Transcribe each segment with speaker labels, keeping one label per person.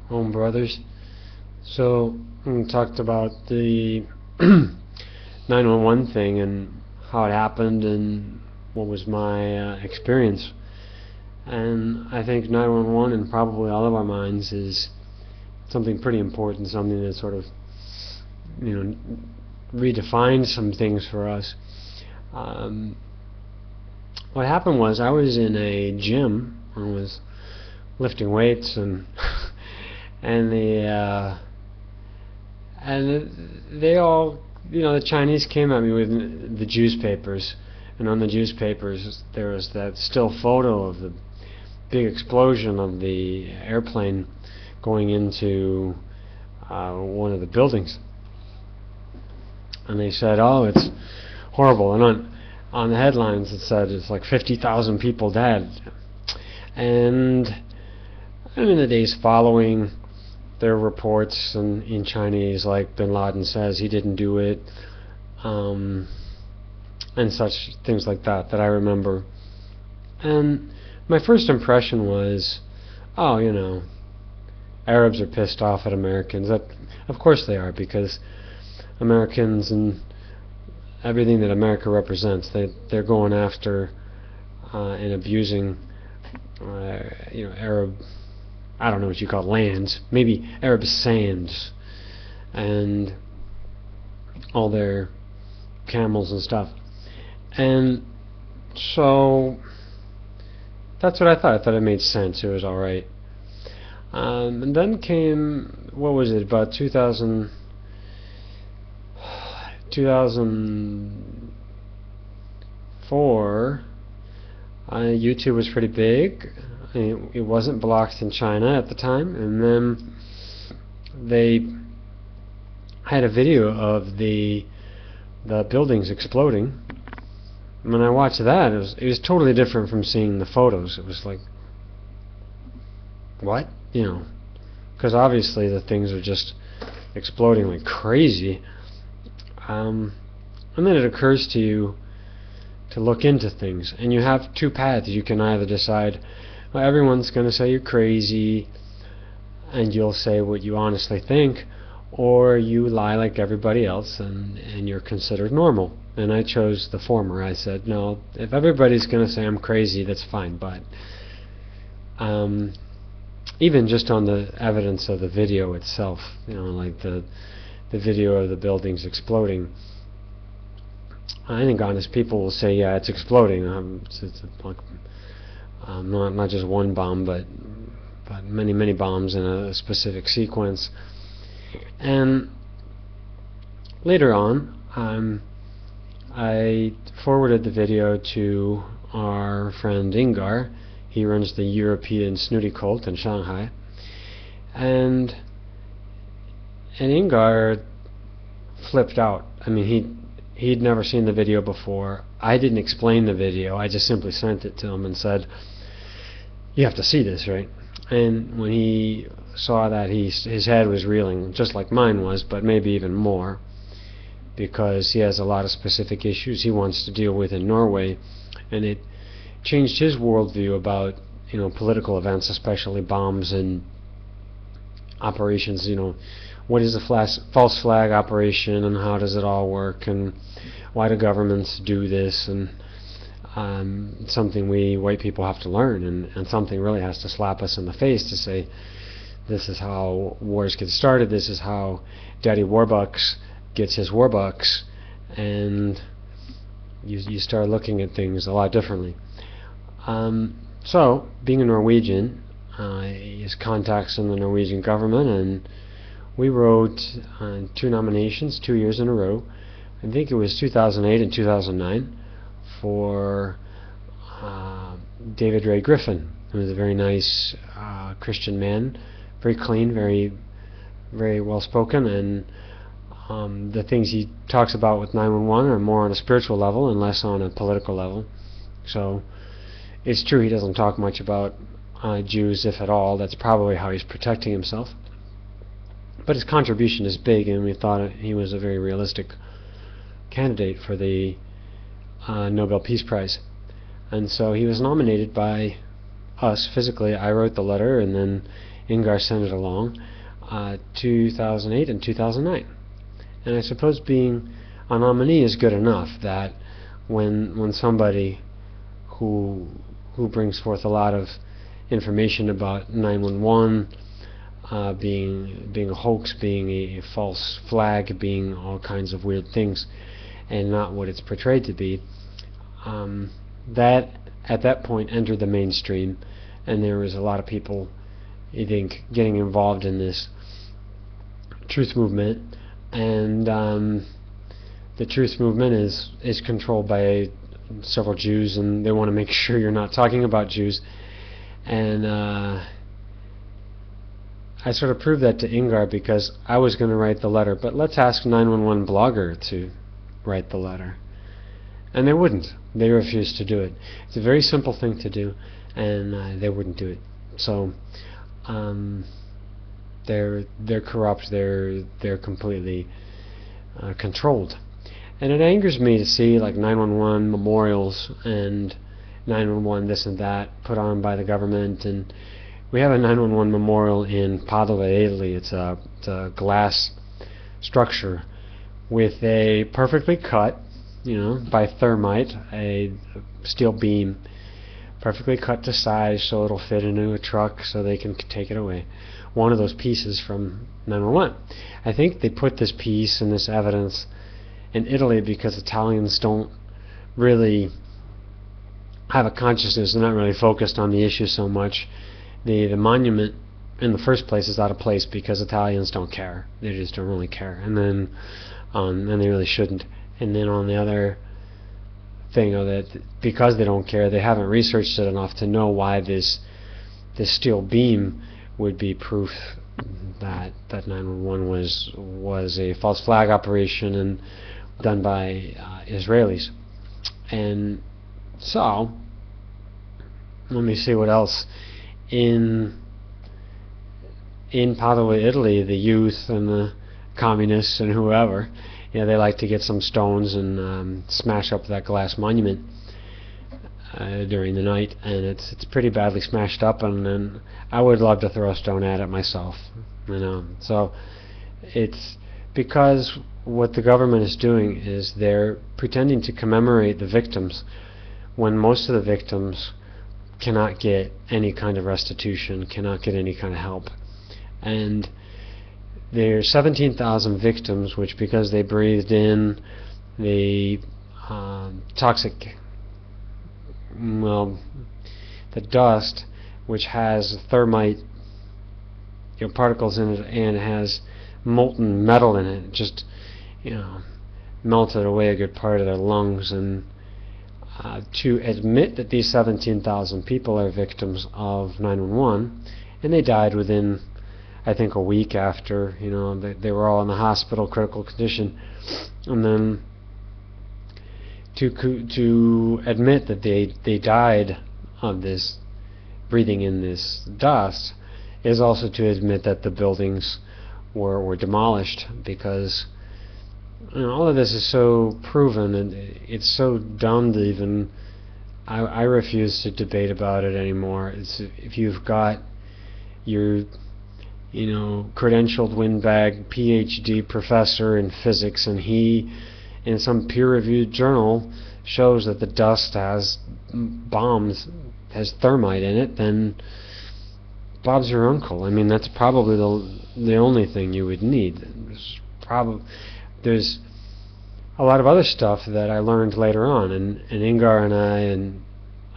Speaker 1: home brothers. So we talked about the 911 thing and how it happened and what was my experience. And I think 911 in probably all of our minds is something pretty important, something that sort of, redefined some things for us. What happened was I was in a gym. I was lifting weights and and they all, the Chinese came at me with the juice papers, and on the juice papers there was that still photo of the big explosion of the airplane going into one of the buildings, and they said, "Oh, it's horrible." And on the headlines it said it's like 50,000 people dead. And in the days following, there were reports in Chinese, like Bin Laden says he didn't do it, and such things like that I remember. And my first impression was, oh, Arabs are pissed off at Americans. Of course they are, because Americans and everything that America represents, they're going after and abusing Arab, I don't know what you call it, lands, maybe Arab sands, and all their camels and stuff. And so that's what I thought. I thought it made sense. It was alright. And then came, what was it, about 2004, YouTube was pretty big. It wasn't blocked in China at the time, and then they had a video of the buildings exploding. When I watched that, it was totally different from seeing the photos. It was like, what? Because obviously the things are just exploding like crazy. And then it occurs to you to look into things, and you have two paths. You can either decide, well, everyone's going to say you're crazy, and you'll say what you honestly think, or you lie like everybody else, and you're considered normal. And I chose the former. I said, no, if everybody's going to say I'm crazy, that's fine, but even just on the evidence of the video itself, like the video of the buildings exploding, I think honest people will say, yeah, it's exploding. It's like, not just one bomb, but many bombs in a specific sequence. And later on, I forwarded the video to our friend Ingar. He runs the European Snooty Cult in Shanghai, and Ingar flipped out. I mean, he'd never seen the video before. I didn't explain the video. I just simply sent it to him and said, you have to see this, right? And when he saw that, his head was reeling, just like mine was, but maybe even more, because he has a lot of specific issues he wants to deal with in Norway, and it changed his worldview about political events, especially bombs and operations. What is a false flag operation, and how does it all work, and why do governments do this, and something we white people have to learn, and something really has to slap us in the face to say, this is how wars get started, this is how Daddy Warbucks gets his warbucks, and you start looking at things a lot differently. So, being a Norwegian, he has contacts in the Norwegian government, and we wrote 2 nominations 2 years in a row. I think it was 2008 and 2009 for David Ray Griffin, who was a very nice Christian man, very clean, very well spoken, and the things he talks about with 911 are more on a spiritual level and less on a political level. So it's true he doesn't talk much about Jews, if at all. That's probably how he's protecting himself. But his contribution is big, and we thought he was a very realistic candidate for the Nobel Peace Prize. And so he was nominated by us physically. I wrote the letter, and then Ingar sent it along, 2008 and 2009. And I suppose being a nominee is good enough, that when somebody who brings forth a lot of information about 911 being a hoax, being a false flag, being all kinds of weird things, and not what it's portrayed to be, that at that point entered the mainstream, and there was a lot of people, I think, getting involved in this truth movement, and the truth movement is controlled by several Jews, and they want to make sure you're not talking about Jews. And I sort of proved that to Ingar because I was going to write the letter, but let's ask 911 Blogger to write the letter. And they wouldn't. They refused to do it. It's a very simple thing to do, and they wouldn't do it. So they're corrupt. They're completely controlled. And it angers me to see like 911 memorials and 911 this and that put on by the government. And we have a 911 memorial in Padova, Italy. It's a glass structure with a perfectly cut, by thermite, a steel beam, perfectly cut to size so it'll fit into a truck so they can take it away. One of those pieces from 911. I think they put this piece and this evidence in Italy because Italians don't really have a consciousness. They're not really focused on the issue so much. The monument in the first place is out of place because Italians don't care. They just don't really care, and then and they really shouldn't. And then on the other thing, that because they don't care, they haven't researched it enough to know why this steel beam would be proof that 911 was a false flag operation and done by Israelis. And so, let me see what else. In Padova, Italy, the youth and the communists and whoever, they like to get some stones and smash up that glass monument during the night, and it's pretty badly smashed up, and then I would love to throw a stone at it myself, So it's because what the government is doing is they're pretending to commemorate the victims when most of the victims cannot get any kind of restitution, cannot get any kind of help. And there are 17,000 victims which, because they breathed in the toxic, the dust, which has thermite particles in it and has molten metal in it, just melted away a good part of their lungs. And to admit that these 17,000 people are victims of 911, and they died within, I think, a week after, they were all in the hospital, critical condition, and then to admit that they died of this, breathing in this dust, is also to admit that the buildings were demolished, because all of this is so proven, and it's so dumb to even, I refuse to debate about it anymore. If you've got your credentialed windbag PhD professor in physics, and he in some peer-reviewed journal shows that the dust has thermite in it, then Bob's your uncle. That's probably the only thing you would need. There's a lot of other stuff that I learned later on, and Ingar and I and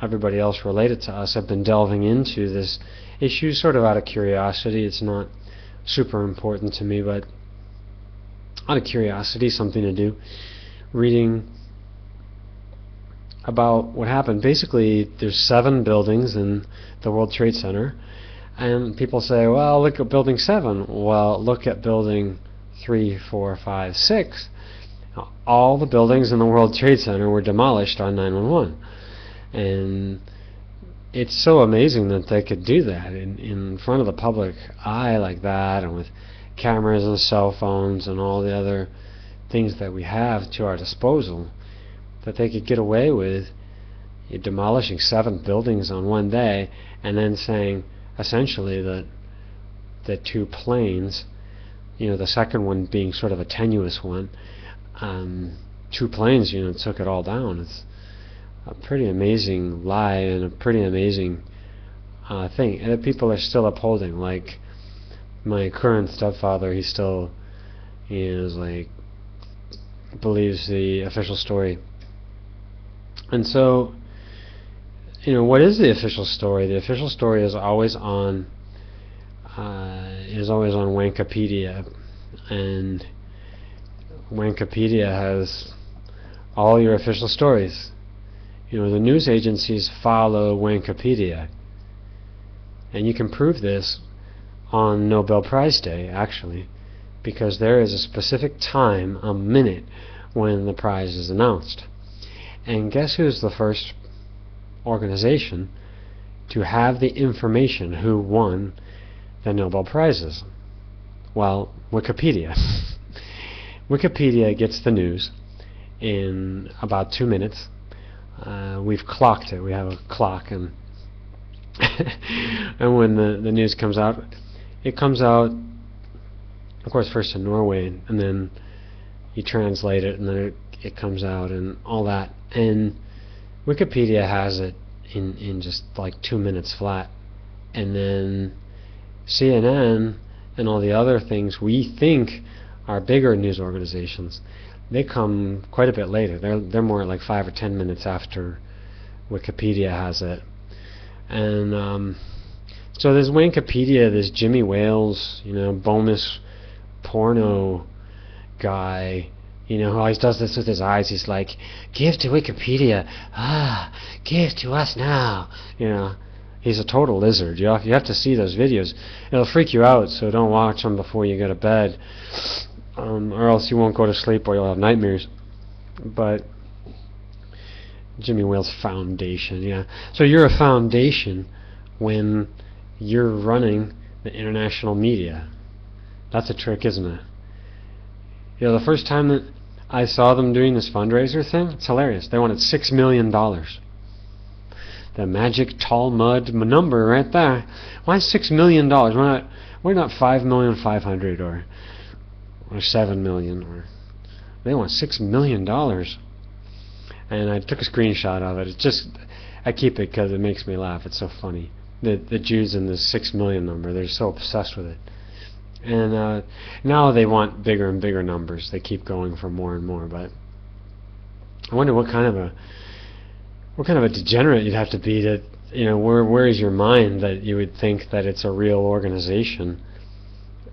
Speaker 1: everybody else related to us have been delving into this issue sort of out of curiosity. It's not super important to me, but out of curiosity, something to do. Reading about what happened. Basically, there's 7 buildings in the World Trade Center, and people say, well, look at building 7. Well, look at building 3, 4, 5, 6. All the buildings in the World Trade Center were demolished on 911. And it's so amazing that they could do that in front of the public eye like that, and with cameras and cell phones and all the other things that we have to our disposal, that they could get away with demolishing 7 buildings on one day, and then saying essentially that the two planes, the second one being sort of a tenuous one, two planes, took it all down. It's a pretty amazing lie and a pretty amazing thing, and that people are still upholding. Like my current stepfather, he still believes the official story. And so, what is the official story? The official story is always on Wikipedia, and Wikipedia has all your official stories. The news agencies follow Wikipedia, and you can prove this on Nobel Prize Day, actually, because there is a specific time, a minute, when the prize is announced. And guess who's the first organization to have the information who won the Nobel Prizes? Well, Wikipedia. Wikipedia gets the news in about 2 minutes. We've clocked it. We have a clock, and and when the news comes out, it comes out, of course, first in Norway, and then you translate it, and then it comes out, and all that. And Wikipedia has it in just like 2 minutes flat. And then CNN and all the other things we think are bigger news organizations, they come quite a bit later. They're more like 5 or 10 minutes after Wikipedia has it. And so there's Wikipedia, there's Jimmy Wales, Bomis porno guy, who always does this with his eyes. He's like, give to Wikipedia, give to us now. He's a total lizard. You have to see those videos. It'll freak you out, so don't watch them before you go to bed, or else you won't go to sleep or you'll have nightmares. But Jimmy Wales Foundation, yeah. So you're a foundation when you're running the international media. That's a trick, isn't it? The first time that I saw them doing this fundraiser thing, it's hilarious. They wanted $6 million. The magic Talmud number right there. Why $6 million? Why not $5,500,000 or $7 million? Or they want $6 million. And I took a screenshot of it. It's just, I keep it because it makes me laugh. It's so funny. The Jews and the 6 million number, they're so obsessed with it. And now they want bigger and bigger numbers. They keep going for more and more. But I wonder what kind of a degenerate you'd have to be to, where is your mind that you would think that it's a real organization,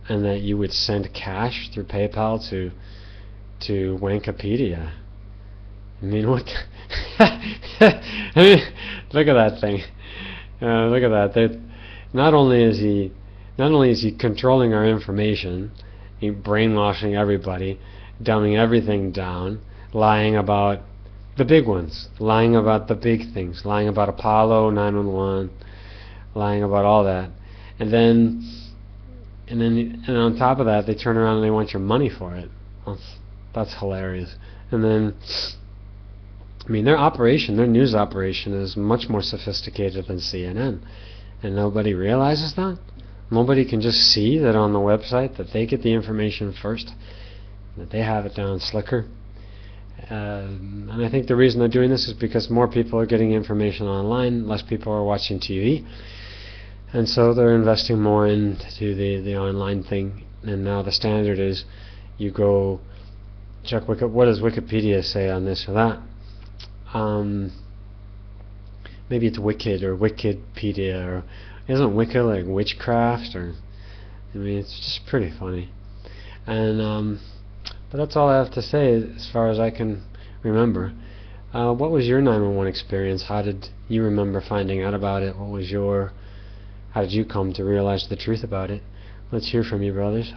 Speaker 1: and that you would send cash through PayPal to Wikipedia. I mean, what? I mean, look at that thing. Look at that. Not only is he controlling our information, he's brainwashing everybody, dumbing everything down, lying about the big ones, lying about the big things, lying about Apollo 911, lying about all that, and then on top of that, they turn around and they want your money for it. That's hilarious. And then, their news operation is much more sophisticated than CNN, and nobody realizes that. Nobody can just see that on the website that they get the information first, that they have it down slicker. And I think the reason they're doing this is because more people are getting information online, less people are watching TV, and so they're investing more into the online thing. And now the standard is you go check what does Wikipedia say on this or that. Maybe it's Wicked or Wikipedia, or isn't Wicca like witchcraft? Or it's just pretty funny. And but that's all I have to say as far as I can remember. What was your 911 experience? How did you remember finding out about it? How did you come to realize the truth about it? Let's hear from you, brothers.